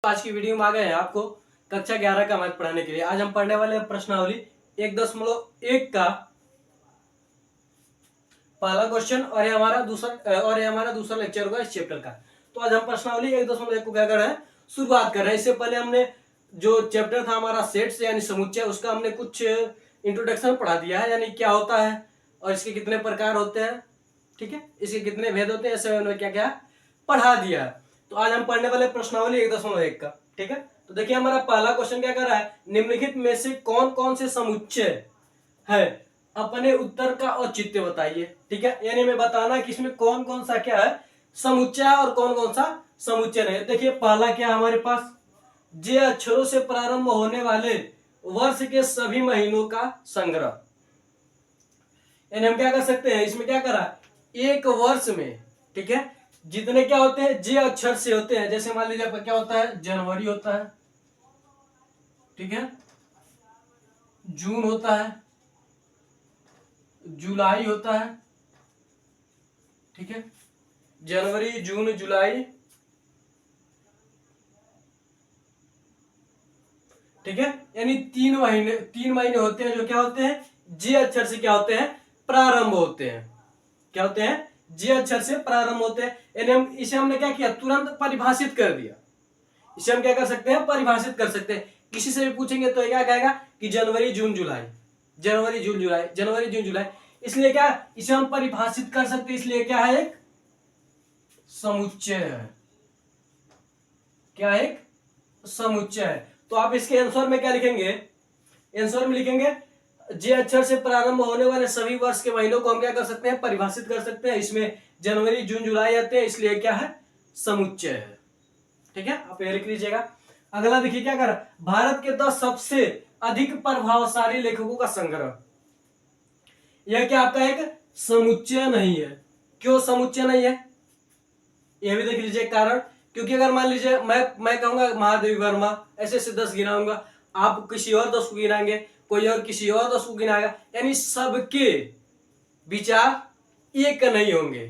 आज की वीडियो में आ गए हैं आपको कक्षा 11 का मैथ पढ़ाने के लिए। आज हम पढ़ने वाले हैं प्रश्नावली 1.1 का पहला क्वेश्चन और ये हमारा दूसरा लेक्चर होगा इस चैप्टर का। तो आज हम प्रश्नावली 1.1 को क्या कर रहे हैं, शुरुआत कर रहे हैं। इससे पहले हमने जो चैप्टर था हमारा सेट्स यानी समुच्चय, उसका हमने कुछ इंट्रोडक्शन पढ़ा दिया है, यानी क्या होता है और इसके कितने प्रकार होते हैं, ठीक है, इसके कितने भेद होते हैं, ऐसे उन्होंने क्या क्या पढ़ा दिया है। तो आज हम पढ़ने वाले प्रश्नावली 1.1 का, ठीक है। तो देखिए हमारा पहला क्वेश्चन क्या कर रहा है, निम्नलिखित में से कौन कौन से समुच्चय है, अपने उत्तर का औचित्य बताइए, ठीक है। यानी मैं बताना कि इसमें कौन कौन सा क्या है समुच्चय और कौन कौन सा समुच्चय नहीं। देखिए पहला क्या हमारे पास, जे अक्षरों से प्रारंभ होने वाले वर्ष के सभी महीनों का संग्रह। यानी हम क्या कर सकते हैं, इसमें क्या करा, एक वर्ष में, ठीक है, जितने क्या होते हैं जे अक्षर से होते हैं, जैसे मान लीजिए आपका क्या होता है, जनवरी होता है, ठीक है, जून होता है, जुलाई होता है, ठीक है, जनवरी जून जुलाई, ठीक है। यानी तीन महीने होते हैं जो क्या होते हैं, जे अक्षर से क्या होते हैं, प्रारंभ होते हैं। क्या होते हैं, जे अक्षर से प्रारंभ होते हैं। यानी हम इसे हमने क्या किया, तुरंत परिभाषित कर दिया। इसे हम क्या कर सकते हैं, परिभाषित कर सकते हैं। किसी से भी पूछेंगे तो क्या कहेगा कि जनवरी जून जुलाई, जनवरी जून जुलाई, जनवरी जून जुलाई। इसलिए क्या, इसे हम परिभाषित कर सकते हैं, इसलिए क्या है, एक समुच्चय है। क्या, एक समुच्चय है। तो आप इसके आंसर में क्या लिखेंगे, आंसर में लिखेंगे जे अक्षर से प्रारंभ होने वाले सभी वर्ष के महीनों को हम क्या कर सकते हैं, परिभाषित कर सकते हैं। इसमें जनवरी जून जुलाई आते हैं, इसलिए क्या है, समुच्चय है, ठीक है। आप ये लिख लीजिएगा। अगला देखिए क्या कर, भारत के 10 सबसे अधिक प्रभावशाली लेखकों का संग्रह। यह क्या आपका एक समुच्चय नहीं है। क्यों समुच्चय नहीं है, यह भी देख लीजिए कारण। क्योंकि अगर मान लीजिए मैं कहूंगा महादेवी वर्मा, ऐसे ऐसे 10 गिनाऊंगा, आप किसी और 10 को गिनाएंगे, कोई और किसी और 10 को गिनाएगा, यानी सबके विचार एक नहीं होंगे।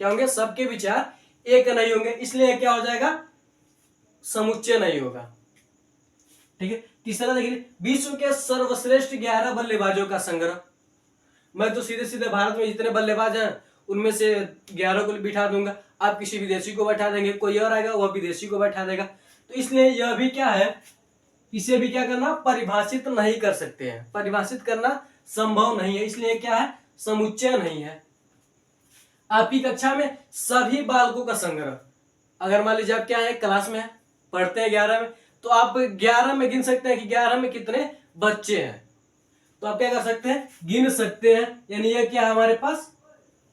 क्या होंगे, सबके विचार एक नहीं होंगे, इसलिए क्या हो जाएगा, समुच्चय नहीं होगा, ठीक है। तीसरा देखिए, विश्व के सर्वश्रेष्ठ 11 बल्लेबाजों का संग्रह। मैं तो सीधे सीधे भारत में जितने बल्लेबाज हैं उनमें से 11 को बिठा दूंगा, आप किसी विदेशी को बैठा देंगे, कोई और आएगा वह विदेशी को बैठा देगा। तो इसलिए यह भी क्या है, इसे भी क्या करना, परिभाषित नहीं कर सकते हैं, परिभाषित करना संभव नहीं है, इसलिए क्या है, समुच्चय नहीं है। आपकी कक्षा में सभी बालकों का संग्रह। अगर मान लीजिए आप क्या है, क्लास में है, पढ़ते हैं 11 में, तो आप 11 में गिन सकते हैं कि 11 में कितने बच्चे हैं। तो आप क्या कर सकते हैं, गिन सकते हैं। यानी यह क्या हमारे पास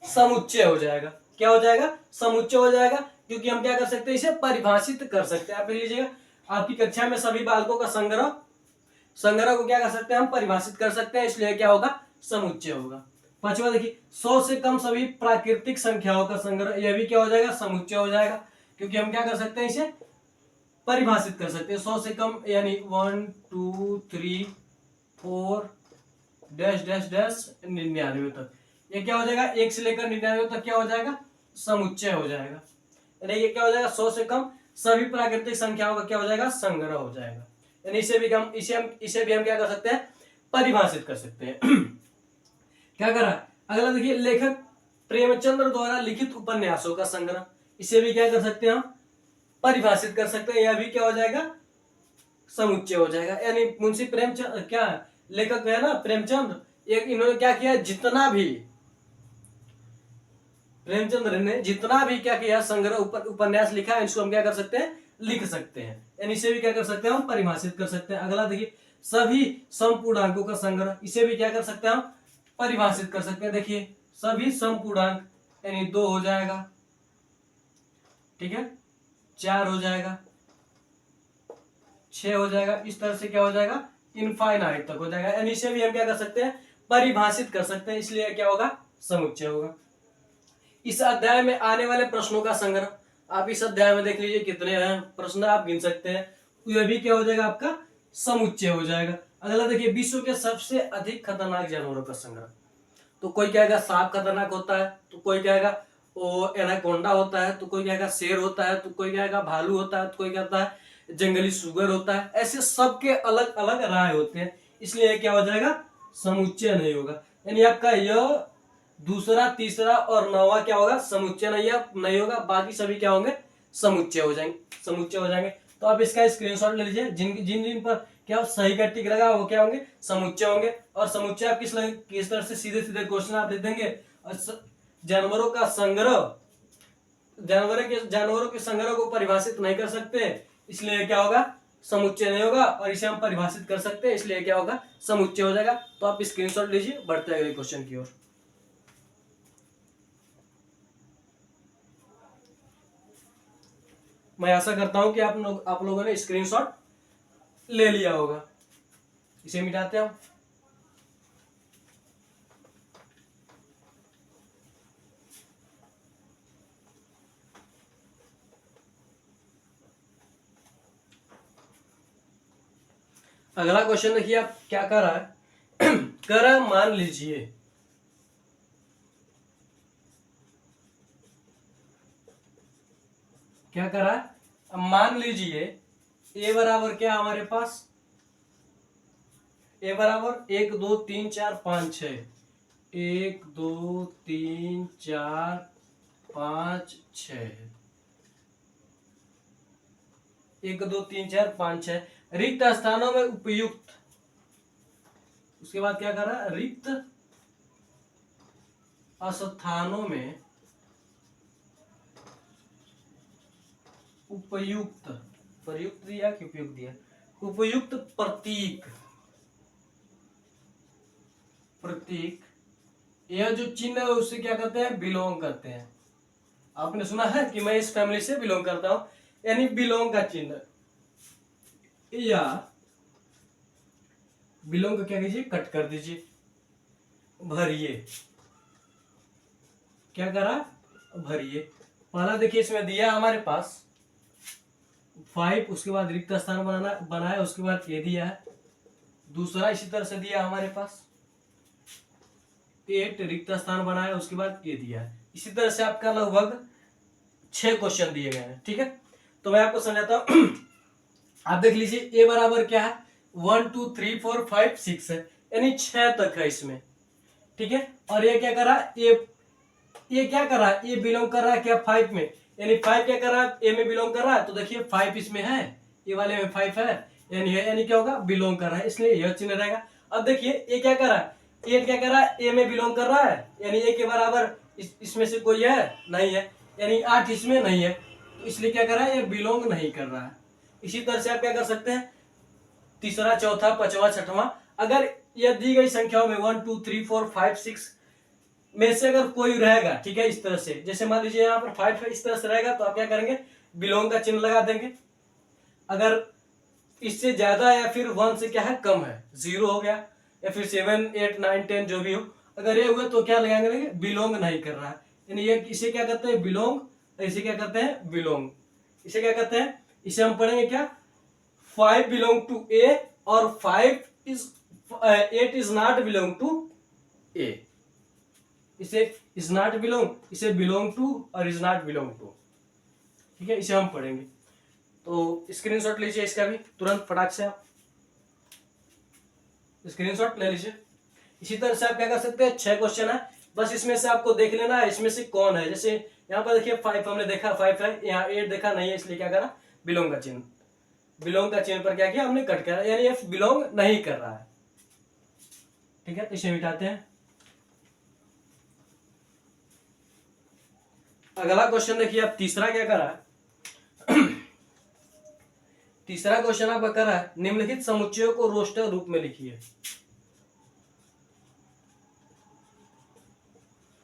समुच्चय हो जाएगा। क्या हो जाएगा, समुच्चय हो जाएगा, क्योंकि हम क्या कर सकते हैं, इसे परिभाषित कर सकते हैं। आप लीजिएगा, आपकी कक्षा में सभी बालकों का संग्रह को क्या कर सकते हैं, हम परिभाषित कर सकते हैं, इसलिए क्या होगा, समुच्चय होगा। पांचवा देखिए, 100 से कम सभी प्राकृतिक संख्याओं का संग्रह। यह भी क्या हो जाएगा, समुच्चय हो जाएगा, क्योंकि हम क्या कर सकते हैं, इसे परिभाषित कर सकते हैं। 100 से कम यानी 1 2 3 4 डैश डैश डैश 99 तक, ये क्या हो जाएगा, 1 से लेकर 99 तक क्या हो जाएगा, समुच्चय हो जाएगा। यानी ये क्या हो जाएगा, 100 से कम सभी प्राकृतिक संख्याओं का क्या हो जाएगा, संग्रह हो जाएगा। यानी इसे भी हम क्या कर सकते हैं, परिभाषित कर सकते हैं। क्या करा, अगला देखिए, लेखक प्रेमचंद्र द्वारा लिखित उपन्यासों का संग्रह। इसे भी क्या कर सकते हैं, हम परिभाषित कर सकते हैं, यह भी क्या हो जाएगा, समुच्चय हो जाएगा। यानी मुंशी प्रेमचंद क्या लेखक है ना, प्रेमचंद, एक इन्होंने क्या किया, जितना भी प्रेमचंद्र ने जितना भी क्या किया, संग्रह उपन्यास लिखा है, इसको हम क्या कर सकते हैं, लिख सकते हैं। यानी इसे भी क्या कर सकते हैं, हम परिभाषित कर सकते हैं। अगला देखिए, सभी समपूर्णांकों का संग्रह। इसे भी क्या कर सकते हैं, हम परिभाषित कर सकते हैं। देखिए सभी समपूर्णांक, यानी 2 हो जाएगा, ठीक है, 4 हो जाएगा, 6 हो जाएगा, इस तरह से क्या हो जाएगा, इनफाइनाइट तक हो जाएगा। यानी इसे भी हम क्या कर सकते हैं, परिभाषित कर सकते हैं, इसलिए क्या होगा, समुच्चय होगा। इस अध्याय में आने वाले प्रश्नों का संग्रह। आप इस अध्याय में देख लीजिए कितने हैं प्रश्न, आप गिन सकते हैं, यह भी क्या हो जाएगा, आपका समुच्चय हो जाएगा। अगला देखिए, विश्व के सबसे अधिक खतरनाक जानवरों का संग्रह। तो कोई कहेगा सांप खतरनाक होता है, तो कोई कहेगा वो एनाकोंडा होता है, तो कोई कहेगा शेर होता है, तो कोई कहेगा भालू होता है, तो कोई कहता है जंगली सुगर होता है, ऐसे सबके अलग अलग राय होते हैं, इसलिए क्या हो जाएगा, समुच्चय नहीं होगा। यानी आपका यह दूसरा, तीसरा और नौवा क्या होगा, समुच्चय नहीं होगा, बाकी सभी क्या होंगे, समुच्चय हो जाएंगे, समुच्चय हो जाएंगे। तो आप इसका स्क्रीनशॉट ले लीजिए, जिन जिन जिन पर क्या सही का टिक लगा वो क्या होंगे, समुच्चय होंगे। और समुच्चय आप किस तरह से सीधे सीधे क्वेश्चन आप लिख देंगे, जानवरों का संग्रह, जानवरों के संग्रह को परिभाषित नहीं कर सकते, इसलिए क्या होगा, समुच्चय नहीं होगा। और इसे हम परिभाषित कर सकते हैं, इसलिए क्या होगा, समुच्चय हो जाएगा। तो आप स्क्रीनशॉट लीजिए, बढ़ते हैं अगले क्वेश्चन की ओर। मैं आशा करता हूं कि आप लोगों ने स्क्रीनशॉट ले लिया होगा। इसे मिटाते हैं। अगला क्वेश्चन देखिए, आप क्या कर रहा है कर रहा है, मान लीजिए क्या कर रहा है, अब मान लीजिए ए बराबर क्या हमारे पास, ए बराबर 1 2 3 4 5 6, 1 2 3 4 5 6, 1 2 3 4 5 6, रिक्त स्थानों में उपयुक्त, उसके बाद क्या कर रहा है, रिक्त स्थानों में उपयुक्त, प्रयुक्त दिया कि उपयुक्त दिया, उपयुक्त प्रतीक, प्रतीक यह जो चिन्ह है उससे क्या करते हैं, बिलोंग करते हैं। आपने सुना है कि मैं इस फैमिली से बिलोंग करता हूं, यानी बिलोंग का चिन्ह, या बिलोंग का क्या कीजिए, कट कर दीजिए, भरिए, क्या करा, भरिए। पहला देखिए इसमें दिया हमारे पास 5, उसके बाद रिक्त स्थान बनाया, उसके बाद ये दिया है। दूसरा इसी तरह से दिया हमारे पास 8, रिक्त स्थान बनाया, उसके बाद ये दिया है। इसी तरह से आपका लगभग 6 क्वेश्चन दिए गए हैं, ठीक है। तो मैं आपको समझाता हूं आप देख लीजिए, ए बराबर क्या है, 1 2 3 4 5 6 है, यानी 6 तक है इसमें, ठीक है। और ये क्या कर रहा है, ये क्या कर रहा है, ये बिलोंग कर रहा है क्या, 5 में, यानी 5 क्या कर रहा है, ए में बिलोंग कर रहा है। तो देखिए 5 इसमें है, ये वाले में 5 है, यानी क्या होगा, बिलोंग कर रहा है, इसलिए यह चिन्ह रहेगा। अब देखिए ये क्या कर रहा है, ये क्या कर रहा है, ए में बिलोंग कर रहा है, यानी ए के बराबर इसमें से कोई है नहीं है, यानी 8 इसमें नहीं है, तो इसलिए क्या कर रहा है, ये बिलोंग नहीं कर रहा है। इसी तरह से आप क्या कर सकते हैं, तीसरा, चौथा, पांचवा, छठवां, अगर यह दी गई संख्याओं में 1 2 3 4 5 6 में से अगर कोई रहेगा, ठीक है, इस तरह से, जैसे मान लीजिए यहाँ पर 5 है, इस तरह से रहेगा, तो आप क्या करेंगे, बिलोंग का चिन्ह लगा देंगे। अगर इससे ज्यादा या फिर 1 से क्या है, कम है, 0 हो गया, या फिर 7 8 9 10 जो भी हो, अगर ये हुए तो क्या लगाएंगे, बिलोंग नहीं कर रहा है, यानी ये इसे क्या करते हैं, बिलोंग, इसे क्या करते हैं, बिलोंग, इसे क्या करते हैं, इसे हम पढ़ेंगे क्या, 5 बिलोंग टू ए और 8 इज नॉट बिलोंग टू ए, इसे इज नॉट बिलोंग, इसे बिलोंग टू और इज नॉट बिलोंग टू, ठीक है, इसे हम पढ़ेंगे। तो स्क्रीनशॉट लीजिए इसका भी तुरंत फटाक से, आप स्क्रीनशॉट ले लीजिए। इसी तरह से आप क्या कर सकते हैं, 6 क्वेश्चन है, बस इसमें से आपको देख लेना है इसमें से कौन है। जैसे यहाँ पर देखिए 5 हमने देखा, 5 है, यहाँ 8 देखा नहीं है, इसलिए क्या करा, बिलोंग का चिन्ह, बिलोंग का चिन्ह पर क्या किया हमने, कट करा, यानी ये बिलोंग नहीं कर रहा है, ठीक है। इसे मिटाते हैं। अगला क्वेश्चन देखिए, आप तीसरा क्या करा है तीसरा क्वेश्चन आपका करा है, निम्नलिखित समुच्चयों को रोस्टर रूप में लिखिए।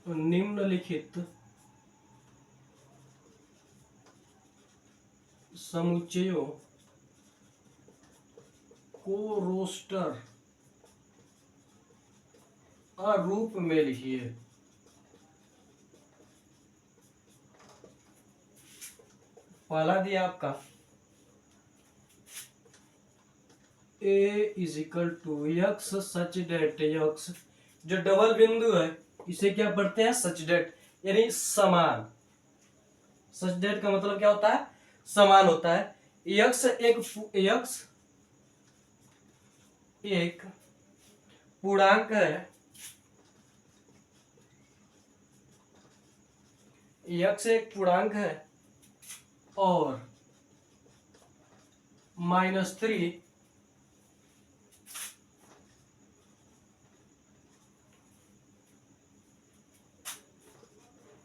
तो निम्नलिखित समुच्चयों को रोस्टर रूप में लिखिए। पहला दिया आपका a is equal to x such that, x जो डबल बिंदु है इसे क्या पढ़ते हैं, सच डेट, यानी समान। सच डेट का मतलब क्या होता है, समान होता है। यक्स एक पूर्णांक है, यक्स एक पूर्णांक है और -3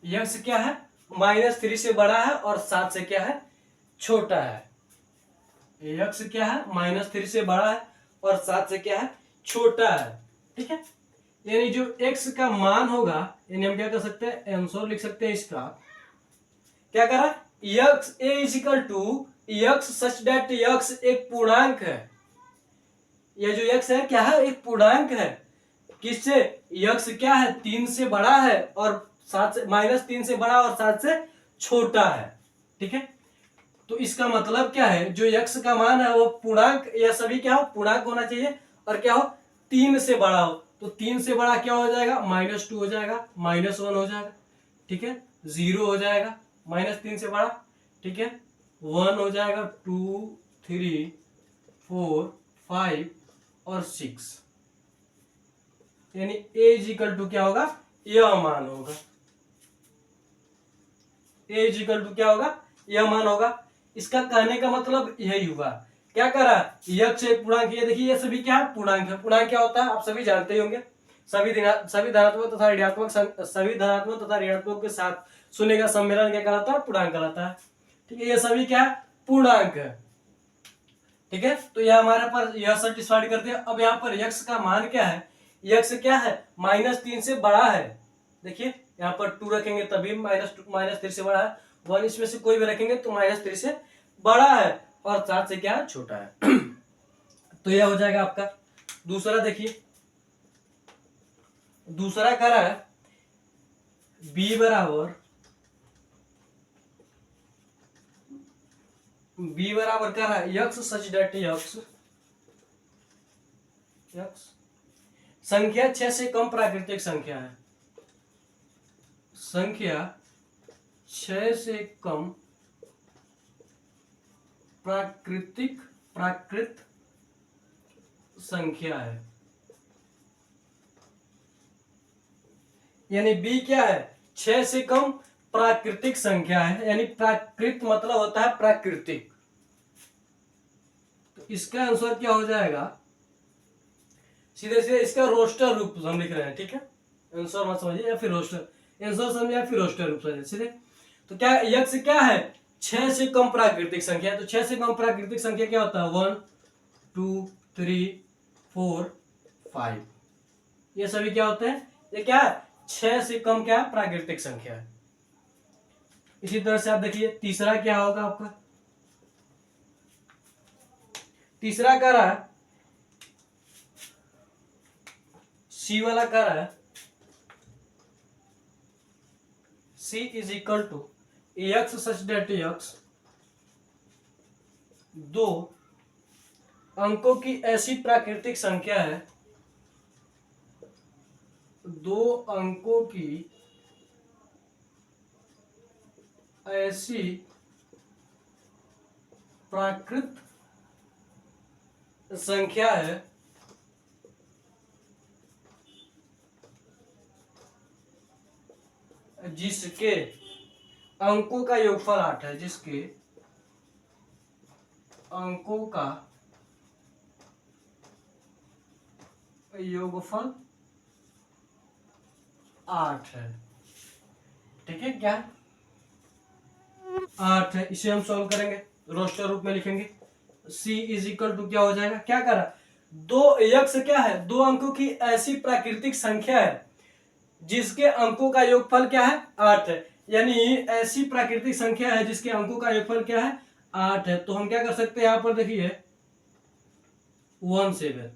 यक्स क्या है, -3 से बड़ा है और 7 से क्या है, छोटा है। यक्स क्या है, -3 से बड़ा है और 7 से क्या है, छोटा है। ठीक है, यानी जो x का मान होगा, यानी हम क्या कर सकते हैं, आंसर लिख सकते हैं इसका। क्या करा, x A is equal to x such that x एक पूर्णांक है। ये जो यक्स है क्या है, एक पूर्णांक है। किससे, यक्स क्या है, 3 से बड़ा है और 7 से -3 से बड़ा और 7 से छोटा है। ठीक है, तो इसका मतलब क्या है, जो यक्स का मान है वो पूर्णांक या सभी क्या हो, पूर्णांक होना चाहिए और क्या हो, 3 से बड़ा हो। तो 3 से बड़ा क्या हो जाएगा, -2 हो जाएगा, -1 हो जाएगा। ठीक है, 0 हो जाएगा, -3 से बड़ा। ठीक है, 1 हो जाएगा, 2 3 4 5 और 6, यानी a इज इक्वल टू क्या होगा, यह मान होगा। a इज इक्वल टू क्या होगा, यह मान होगा। इसका कहने का मतलब यही हुआ। क्या करा, यक्स एक पूर्णांक, ये देखिए ये सभी क्या है, पूर्णांक है। पूर्णांक क्या होता है आप सभी जानते ही होंगे, सभी धनात्मक तथा ऋणात्मक सभी धनात्मक तथा ऋणात्मक के साथ शून्य का सम्मेलन क्या कहलाता है, पूर्णांक कहलाता है। ठीक है, ये सभी क्या है, पूर्णांक है। ठीक है, तो यह हमारे पास यह सेटिस्फाइड करते हैं। अब यहाँ पर यक्स का मान क्या है, यक्स क्या है, -3 से बड़ा है। देखिए यहाँ पर 2 रखेंगे तभी -3 से बड़ा है, 1 इसमें से कोई भी रखेंगे तो -3 से बड़ा है और 7 से क्या है, छोटा है। तो यह हो जाएगा आपका। दूसरा देखिए, दूसरा कह रहा है b बराबर कर रहा है यक्स सच डेट यक्स संख्या 6 से कम प्राकृतिक संख्या है। संख्या 6 से कम प्राकृत संख्या है। यानी b क्या है, 6 से कम प्राकृतिक संख्या है। यानी प्राकृत मतलब होता है प्राकृतिक। तो इसका आंसर क्या हो जाएगा, सीधे सीधे इसका रोस्टर रूप हम लिख रहे हैं। ठीक है, आंसर मत समझिए या फिर रोस्टर, आंसर समझिए या फिर रोस्टर रूप समझिए सीधे। तो क्या यक्स क्या है, 6 से कम प्राकृतिक संख्या। तो 6 से कम प्राकृतिक संख्या क्या होता है, 1 2 3 4 5, ये सभी क्या होते हैं, ये क्या है, 6 से कम क्या प्राकृतिक संख्या है। इसी तरह से आप देखिए तीसरा क्या होगा आपका, तीसरा कह रहा है सी वाला कह रहा है c is equal to x such that x 2 अंकों की ऐसी प्राकृतिक संख्या है, 2 अंकों की ऐसी प्राकृत संख्या है जिसके अंकों का योगफल 8 है, जिसके अंकों का योगफल 8 है। ठीक है, क्या 8 है, इसे हम सॉल्व करेंगे, रोस्टर रूप में लिखेंगे। c इज इक्वल टू क्या हो जाएगा, क्या करा, 2 यक्स क्या है, 2 अंकों की ऐसी प्राकृतिक संख्या है जिसके अंकों का योगफल क्या है, 8 है। यानी ऐसी प्राकृतिक संख्या है जिसके अंकों का योगफल क्या है, 8 है। तो हम क्या कर सकते हैं, यहां पर देखिए 1 7।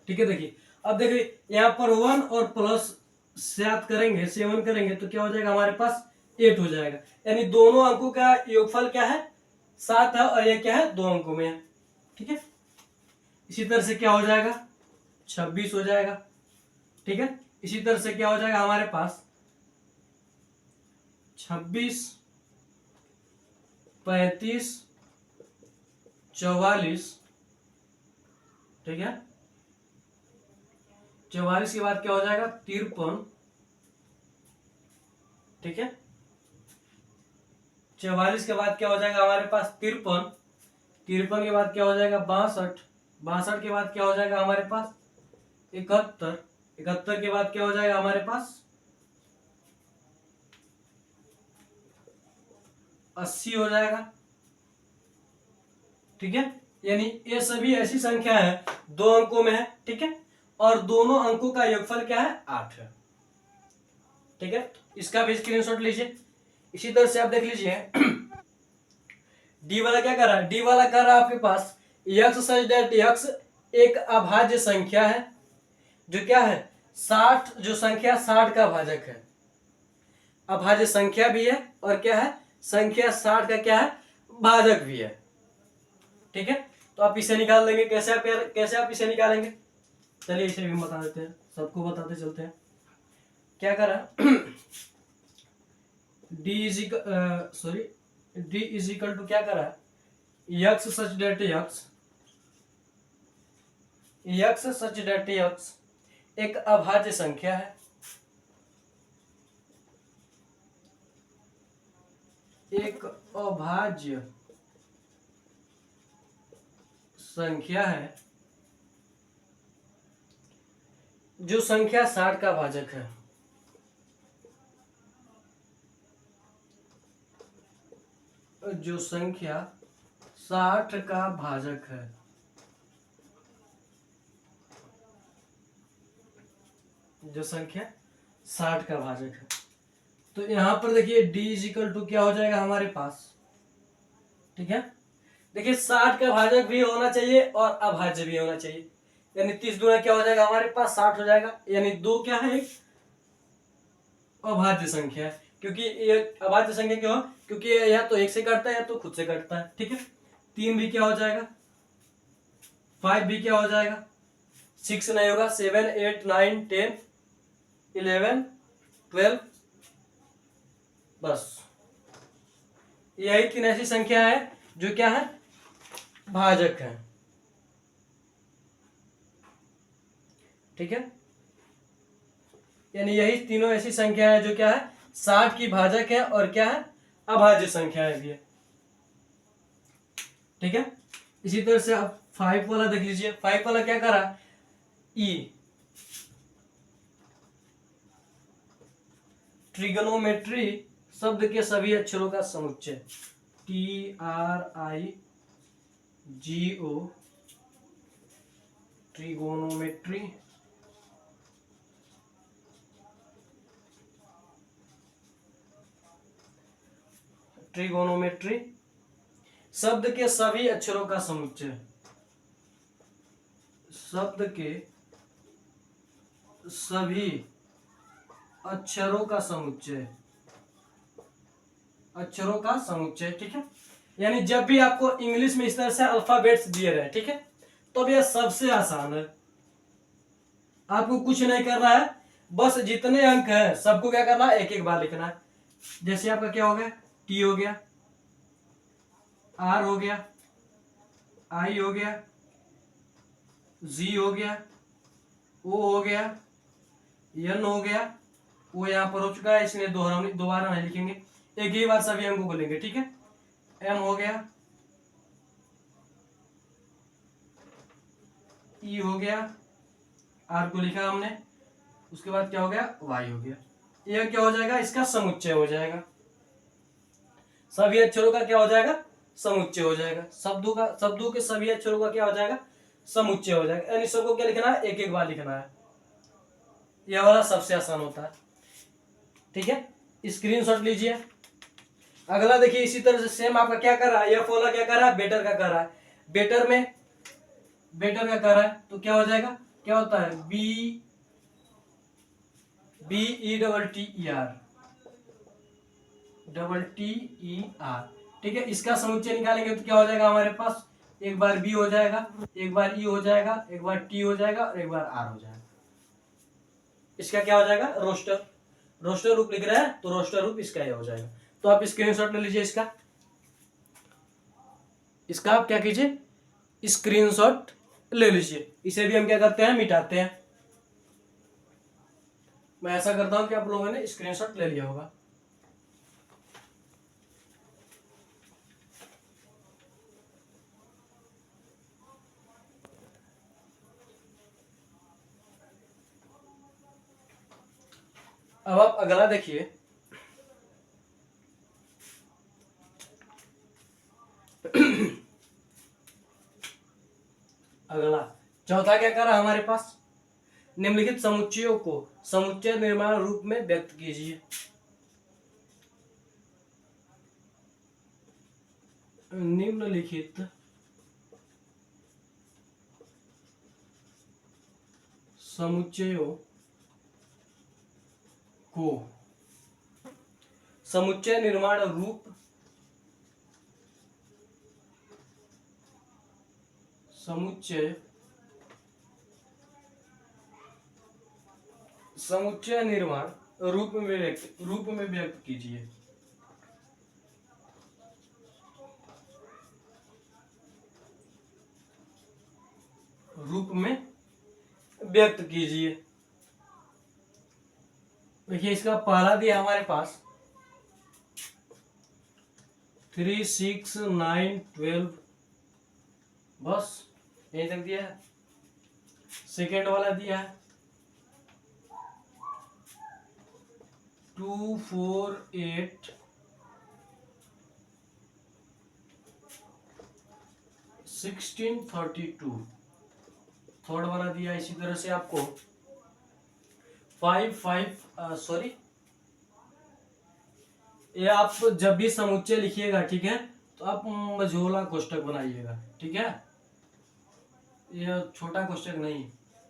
ठीक है, देखिए अब देखिए यहाँ पर 1 और प्लस 7 करेंगे, 7 करेंगे तो क्या हो जाएगा, हमारे पास 8 हो जाएगा। यानी दोनों अंकों का योगफल क्या है, 7 है और ये क्या है, 2 अंकों में है। ठीक है, इसी तरह से क्या हो जाएगा, 26 हो जाएगा। ठीक है, इसी तरह से क्या हो जाएगा हमारे पास 26 35 44, ठीक है, 44 के बाद क्या हो जाएगा 53, ठीक है, 44 के बाद क्या हो जाएगा हमारे पास 53, 53 के बाद क्या हो जाएगा 62, 62 के बाद क्या हो जाएगा हमारे पास 71, 71 के बाद क्या हो जाएगा हमारे पास 80 हो जाएगा, ठीक है। यानी ये सभी ऐसी संख्या है 2 अंकों में है, ठीक है, और दोनों अंकों का योगफल क्या है 8 है, ठीक है। इसका भी स्क्रीनशॉट लीजिए। इसी तरह से आप देख लीजिए डी वाला क्या कर रहा है, डी वाला कर रहा है आपके पास यक्स सच दैट यक्स एक अभाज्य संख्या है जो क्या है 60, जो संख्या 60 का भाजक है, अभाज्य संख्या भी है और क्या है संख्या 60 का क्या है भाजक भी है, ठीक है। तो आप इसे निकाल लेंगे, कैसे आप इसे निकालेंगे, चलिए इसे भी बता देते हैं, सबको बताते चलते हैं। क्या करा डी इज इक्वल टू क्या करा यक्स सच डेट यक्स एक अभाज्य संख्या है, एक अभाज्य संख्या है जो संख्या 60 का भाजक है, जो संख्या 60 का भाजक है, जो संख्या 60 का भाजक है। तो यहां पर देखिए d इज इक्वल टू क्या हो जाएगा हमारे पास, ठीक है। देखिए 60 का भाजक भी होना चाहिए और अभाज्य भी होना चाहिए, यानी 30 गुना क्या हो जाएगा हमारे पास 60 हो जाएगा, यानी 2 क्या है एक अभाज्य संख्या है, क्योंकि ये अभाज्य संख्या क्यों, क्योंकि या तो 1 से कटता है या तो खुद से कटता है, ठीक है। 3 भी क्या हो जाएगा 5 भी क्या हो जाएगा 6 नहीं होगा, 7 8 9 10 11 12, बस यही 3 ऐसी संख्या है जो क्या है भाजक है, ठीक है। यानी यही तीनों ऐसी संख्या है जो क्या है 60 की भाजक है और क्या है अभाज्य संख्या है भी है, ठीक है। इसी तरह से आप 5 वाला देख लीजिए, 5 वाला क्या करा ई ट्रिगोनोमेट्री शब्द के सभी अक्षरों का समुच्चय, TRIGO ट्रिगोनोमेट्री शब्द के सभी अक्षरों का समुच्चय, शब्द के सभी अक्षरों का समुच्चय, ठीक है। यानी जब भी आपको इंग्लिश में इस तरह से अल्फाबेट्स दिए रहे, ठीक है, तो यह सबसे आसान है, आपको कुछ नहीं करना है, बस जितने अंक है सबको क्या करना है एक एक बार लिखना है। जैसे आपका क्या हो गया टी हो गया, आर हो गया, आई हो गया, जी हो गया, ओ हो गया, एन हो गया, वो यहाँ पर हो चुका है इसलिए दोबारा नहीं लिखेंगे, एक ही बार सभी अंकों को लेंगे, ठीक है। एम हो गया, ई हो गया, आर को लिखा हमने, उसके बाद क्या हो गया वाई हो गया, यह क्या हो जाएगा इसका समुच्चय हो जाएगा, सभी अक्षरों का क्या हो जाएगा समुच्चय हो जाएगा, शब्दों के सभी अक्षरों का क्या हो जाएगा समुच्चय हो जाएगा, यानी सबको क्या लिखना है एक एक बार लिखना है, यह वाला सबसे आसान होता है, ठीक है। स्क्रीनशॉट लीजिए। अगला देखिए इसी तरह से सेम आपका क्या कर रहा है, एफ वाला क्या कर रहा है बेटर का कर रहा है, बेटर का कर रहा है तो क्या हो जाएगा, क्या होता है BETTER, ठीक है। इसका समुच्चय निकालेंगे तो क्या हो जाएगा हमारे पास, एक बार बी हो जाएगा, एक बार ई हो जाएगा, एक बार टी हो जाएगा और एक बार आर हो जाएगा, इसका क्या हो जाएगा रोस्टर रूप लिख रहे हैं तो रोस्टर रूप इसका ही हो जाएगा। तो आप स्क्रीनशॉट ले लीजिए इसका आप क्या कीजिए स्क्रीनशॉट ले लीजिए। इसे भी हम क्या करते हैं, मिटाते हैं। मैं ऐसा करता हूं कि आप लोगों ने स्क्रीनशॉट ले लिया होगा। अब आप अगला देखिए। अगला चौथा क्या कर रहा है हमारे पास, निम्नलिखित समुच्चयों को समुच्चय निर्माण रूप में व्यक्त कीजिए। निम्नलिखित समुच्चयों को समुच्चय निर्माण रूप समुच्चय निर्माण रूप में व्यक्त कीजिए। रूप में व्यक्त कीजिए। देखिए इसका पहला दिया हमारे पास 3, 6, 9, 12, बस यहीं तक दिया है। सेकेंड वाला दिया है 2, 4, 8, 16, 32। थर्ड वाला दिया इसी तरह से आपको 5, 5, सॉरी, ये आप जब भी समुच्चय लिखिएगा, ठीक है, तो आप मझोला कोष्टक बनाइएगा, ठीक है। ये छोटा कोष्टक नहीं,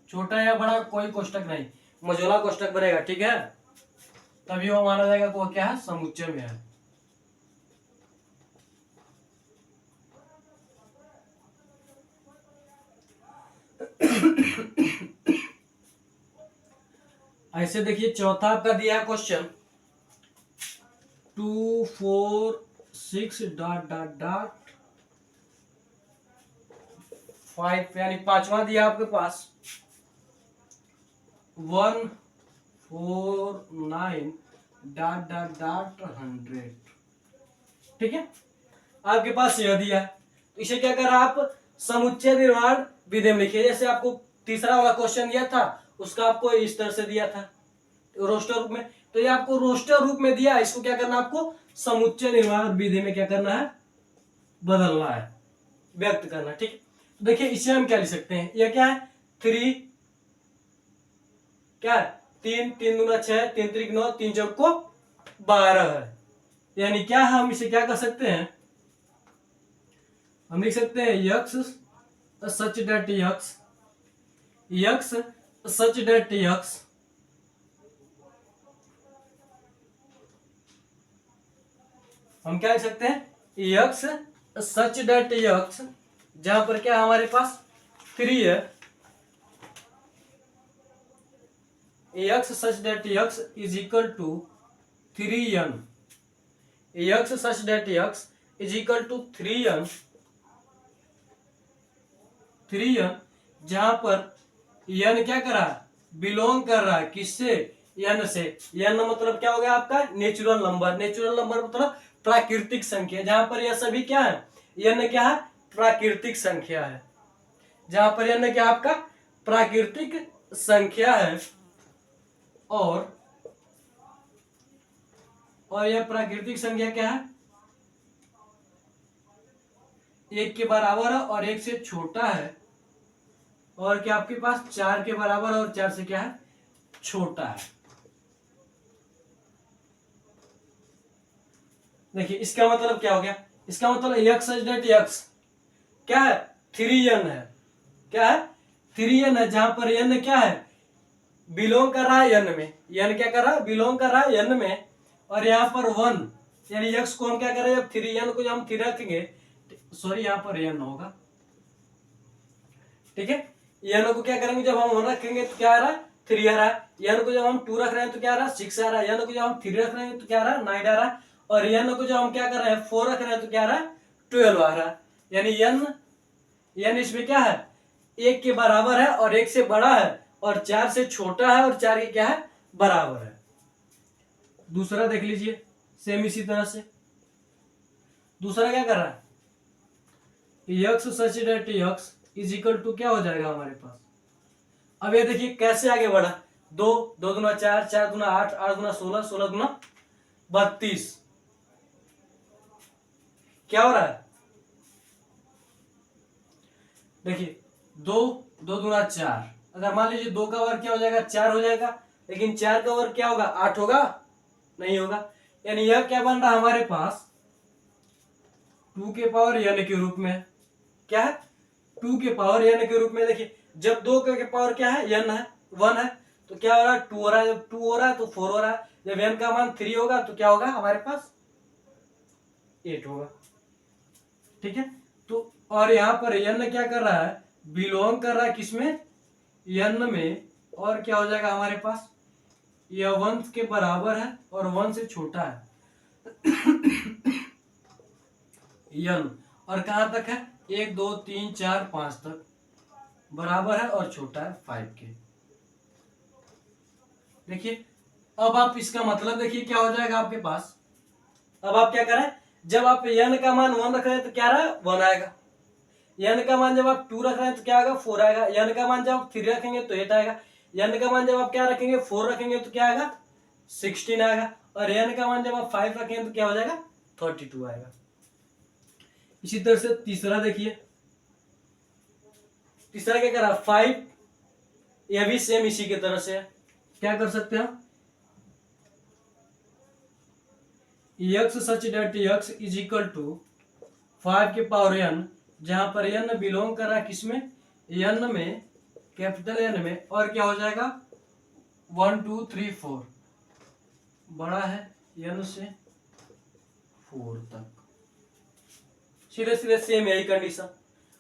छोटा या बड़ा कोई कोष्टक नहीं, मझोला कोष्टक बनेगा, ठीक है। तभी वो माना जाएगा कि वो क्या है, समुच्चय में है। ऐसे देखिए चौथा आपका दिया है क्वेश्चन 2, 4, 6 डॉट डॉट डॉट 5, यानी पांचवा दिया आपके पास 1, 4, 9 डॉट डॉट डॉट 100, ठीक है। आपके पास यह दिया, तो इसे क्या करा, आप समुच्चय निर्माण विधि में लिखिए। जैसे आपको तीसरा वाला क्वेश्चन दिया था, उसका आपको इस तरह से दिया था रोस्टर रूप में, तो ये आपको रोस्टर रूप में दिया, इसको क्या करना, आपको समुच्चय निर्माण विधि में क्या करना है, बदलना है, व्यक्त करना, ठीक है। तो देखिए इसे हम क्या लिख सकते हैं, यह क्या है 3, क्या है 3, 3 दूना 6, 3 त्रिक 9, 3 चौको 12 है। यानी क्या हम इसे क्या कर सकते हैं, हम लिख सकते हैं x such that x, x such that x, हम क्या लिख सकते हैं, यक्स सच डेट यक्स, जहां पर क्या हमारे पास 3 है, x such that x is equal to 3n, x such that x is equal to 3n, जहां पर n क्या कर रहा है, बिलोंग कर रहा है किससे, n से। n मतलब क्या हो गया आपका, नेचुरल नंबर, नेचुरल नंबर मतलब प्राकृतिक संख्या, जहां पर यह सभी क्या है, n क्या है, प्राकृतिक संख्या है, जहां पर n क्या आपका प्राकृतिक संख्या है, और यह प्राकृतिक संख्या क्या है, 1 के बराबर है और 1 से छोटा है, और क्या आपके पास 4 के बराबर और 4 से क्या है, छोटा है। देखिए इसका मतलब क्या हो गया, इसका मतलब यक्स डेट यक्स क्या है, 3n है, क्या है 3n है, जहां पर n क्या है, बिलोंग कर रहा है n में, n क्या कर रहा है, बिलोंग कर रहा है n में, और यहाँ पर 1, यानी x को हम क्या करें, जब 3n को जब हम 3 रखेंगे, सॉरी यहाँ पर n होगा, ठीक है। n को क्या करेंगे, जब हम 1 रखेंगे तो क्या आ रहा है, 3 आ रहा है, n को जब हम 2 रख रहे हैं तो क्या आ रहा है, 6 आ रहा है, n को जब हम 3 रख रहे हैं तो क्या आ रहा है, 9 आ रहा है, और n को जब हम क्या कर रहे हैं, 4 रख रहे हैं तो क्या आ रहा है, 12 आ रहा है। यानी n इसमें क्या है, 1 के बराबर है और 1 से बड़ा है और 4 से छोटा है और 4 के क्या है, बराबर है। दूसरा देख लीजिए सेम इसी तरह से। दूसरा क्या कर रहा है, x such that x is equal to क्या हो जाएगा हमारे पास। अब ये देखिए कैसे आगे बढ़ा, 2 2 दूना 4, 4 दूना 8, 8 दूना 16, 16 दूना 32। क्या हो रहा है, देखिए 2 2 दूना 4, अगर मान लीजिए 2 का वर्ग क्या हो जाएगा, 4 हो जाएगा, लेकिन 4 का वर्ग क्या होगा, 8 होगा, नहीं होगा। यानी यह क्या बन रहा है हमारे पास, 2 के पावर n के रूप में। क्या है, 2 के पावर n के रूप में। देखिए जब 2 के पावर क्या है, n है, 1 है, तो क्या हो रहा है, 2 हो रहा है। जब 2 हो रहा है तो 4 हो रहा है। जब n का मान 3 होगा तो क्या होगा हमारे पास, 8 होगा। ठीक है, तो और यहाँ पर n क्या कर रहा है, बिलोंग कर रहा है किसमें, n में, और क्या हो जाएगा हमारे पास, यह 1 के बराबर है और 1 से छोटा है n, और कहां तक है, 1 2 3 4 5 तक, बराबर है और छोटा है 5 के। देखिए अब आप इसका मतलब देखिए क्या हो जाएगा आपके पास। अब आप क्या करें, जब आप n का मान 1 रख रहे हैं तो क्या रहा है, 1 आएगा। n का मान जब आप 2 रख रहे हैं तो क्या आएगा, 4 आएगा। n का मान जब आप 3 रखेंगे तो 8 आएगा। n का मान जब आप क्या रखेंगे, 4 रखेंगे तो क्या आएगा, 16 आएगा। और n का मान जब आप 5 रखेंगे तो क्या हो जाएगा, 32 आएगा। इसी तरह से तीसरा देखिए, तीसरा क्या करा, 5, यह भी सेम इसी की तरह से है। क्या कर सकते हैं हम, x such that x is equal to 5 के पावर n, जहां पर n बिलोंग कर रहा है किसमें, n में, कैपिटल n में, और क्या हो जाएगा 1 2 3 4, बड़ा है n से 4 तक। सीधे सीधे सेम यही कंडीशन।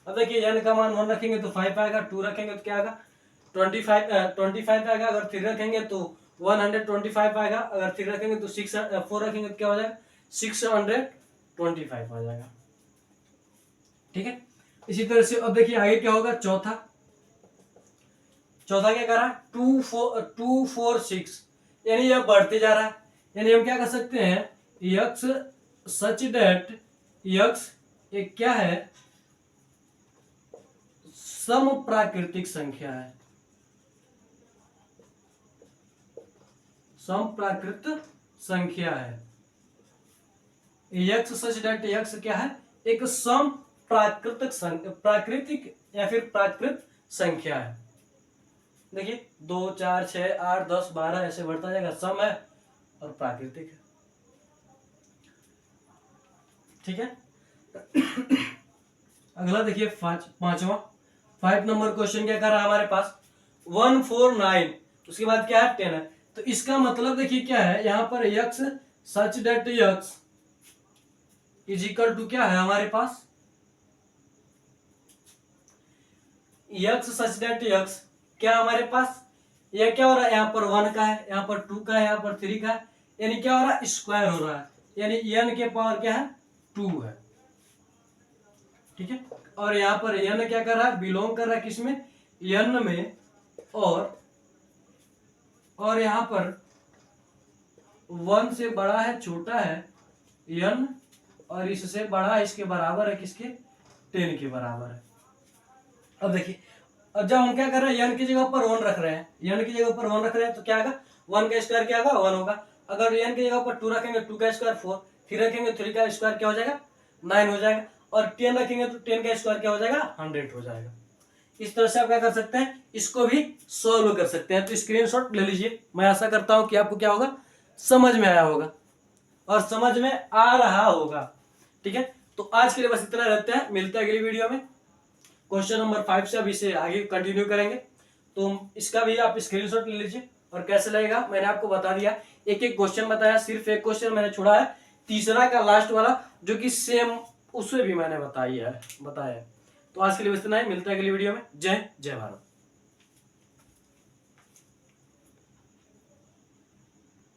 अब देखिए n का मान 1 रखेंगे तो 5 आएगा, 2 रखेंगे तो क्या आएगा, 25 आएगा। अगर 3 रखेंगे तो 125 आएगा। अगर 3 रखेंगे तो 4 रखेंगे तो क्या हो जाएगा, 625 आ जाएगा। ठीक है, इसी तरह से अब देखिए आगे क्या होगा, चौथा क्या कर रहा है, 2 4 6, यानी यह बढ़ते जा रहा है। यानी हम क्या कर सकते हैं, यक्स सच डेट यक्स एक क्या है, सम प्राकृतिक संख्या है, सम प्राकृत संख्या है। यक्स सच डेट यक्स क्या है, एक सम प्राकृतिक या फिर प्राकृत संख्या है। देखिए 2 4 6 8 10 12 ऐसे बढ़ता जाएगा, सम है और प्राकृतिक है। ठीक है अगला देखिए पांचवा 5 नंबर क्वेश्चन क्या कर रहा है हमारे पास, 149, उसके बाद क्या है 10 है। तो इसका मतलब देखिए क्या है, यहां पर x such that x is equal to क्या है हमारे पास, यक्स सच डेट यक्स क्या हमारे पास, यह क्या हो रहा है, यहाँ पर 1 का है, यहाँ पर 2 का है, यहाँ पर 3 का है, यानी क्या हो रहा है, स्क्वायर हो रहा है, यानी n के पावर क्या है, 2 है। ठीक है, और यहाँ पर n क्या कर रहा है, बिलोंग कर रहा है किसमें, n में, और यहाँ पर 1 से बड़ा है, छोटा है n, और इससे बड़ा है, इसके बराबर है किसके, 10 के बराबर है। अब देखिए, अब जब हम क्या कर रहे हैं, n की जगह पर 1 रख रहे हैं, n की जगह पर 1 रख रहे हैं तो क्या आएगा, 1 का स्क्वायर क्या होगा, 1 होगा। अगर n की जगह पर 2 रखेंगे, 2 का स्क्वायर 4, 3 रखेंगे 3 का स्क्वायर क्या हो जाएगा, 9 हो जाएगा, और 10 रखेंगे तो 10 का स्क्वायर क्या हो जाएगा, 100 हो जाएगा। इस तरह से आप क्या कर सकते हैं, इसको भी सॉल्व कर सकते हैं। तो स्क्रीनशॉट ले लीजिए। मैं आशा करता हूं कि आपको क्या होगा, समझ में आया होगा और समझ में आ रहा होगा। ठीक है, तो आज के लिए बस इतना रहते हैं, मिलते हैं अगली वीडियो में। क्वेश्चन नंबर 5 से अब इसे आगे कंटिन्यू करेंगे, तो इसका भी आप स्क्रीनशॉट ले लीजिए। और कैसे लगेगा मैंने आपको बता दिया, एक एक क्वेश्चन बताया, सिर्फ एक क्वेश्चन मैंने छोड़ा है, तीसरा का लास्ट वाला, जो कि सेम उसे भी मैंने बताया है। तो आज के लिए बस इतना ही, मिलता है अगली वीडियो में। जय भारत।